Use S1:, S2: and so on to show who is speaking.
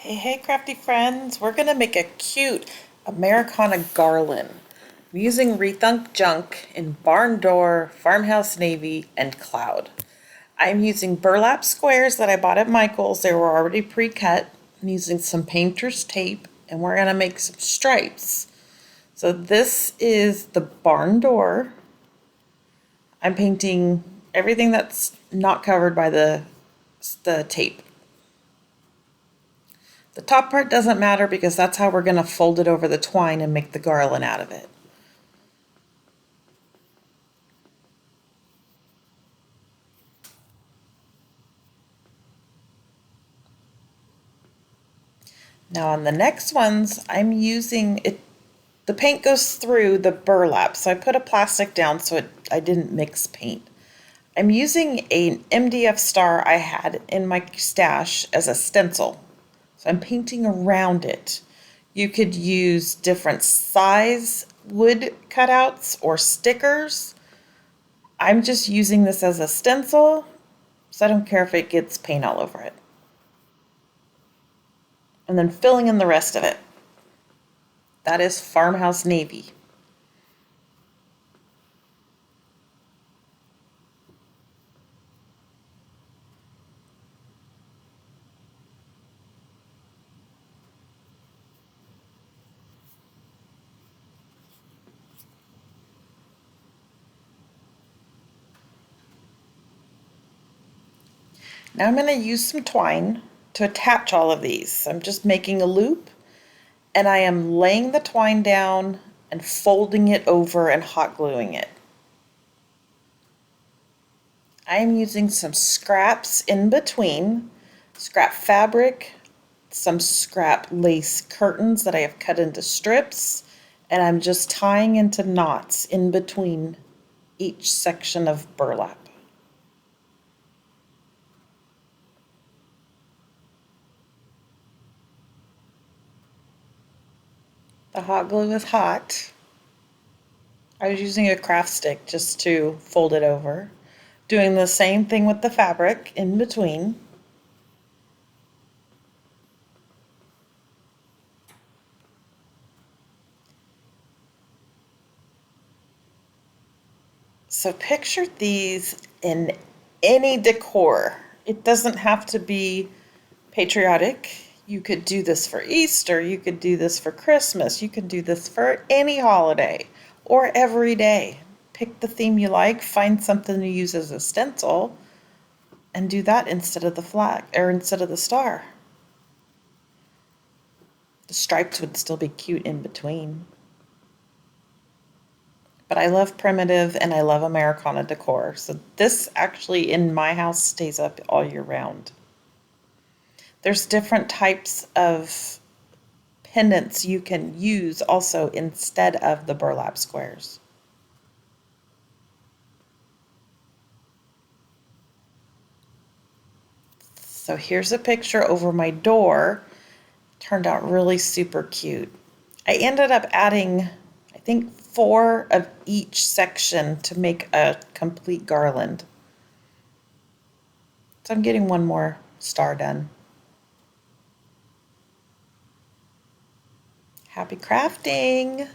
S1: Hey, crafty friends. We're going to make a cute Americana garland. I'm using Rethunk Junk in Barn Door, Farmhouse Navy, and Cloud. I'm using burlap squares that I bought at Michael's. They were already pre-cut. I'm using some painter's tape, and we're going to make some stripes. So this is the barn door. I'm painting everything that's not covered by the tape. The top part doesn't matter because that's how we're going to fold it over the twine and make the garland out of it. Now on the next ones, I'm using it. The paint goes through the burlap, so I put a plastic down so I didn't mix paint. I'm using an MDF star I had in my stash as a stencil. So I'm painting around it. You could use different size wood cutouts or stickers. I'm just using this as a stencil, so I don't care if it gets paint all over it. And then filling in the rest of it. That is Farmhouse Navy. Now I'm going to use some twine to attach all of these. I'm just making a loop, and I am laying the twine down and folding it over and hot gluing it. I am using some scraps in between, scrap fabric, some scrap lace curtains that I have cut into strips, and I'm just tying into knots in between each section of burlap. The hot glue is hot. I was using a craft stick just to fold it over. Doing the same thing with the fabric in between. So picture these in any decor. It doesn't have to be patriotic. You could do this for Easter, you could do this for Christmas, you could do this for any holiday or every day. Pick the theme you like, find something to use as a stencil, and do that instead of the flag or instead of the star. The stripes would still be cute in between. But I love primitive and I love Americana decor. So this actually in my house stays up all year round. There's different types of pendants you can use also instead of the burlap squares. So here's a picture over my door. Turned out really super cute. I ended up adding, I think, 4 of each section to make a complete garland. So I'm getting one more star done. Happy crafting!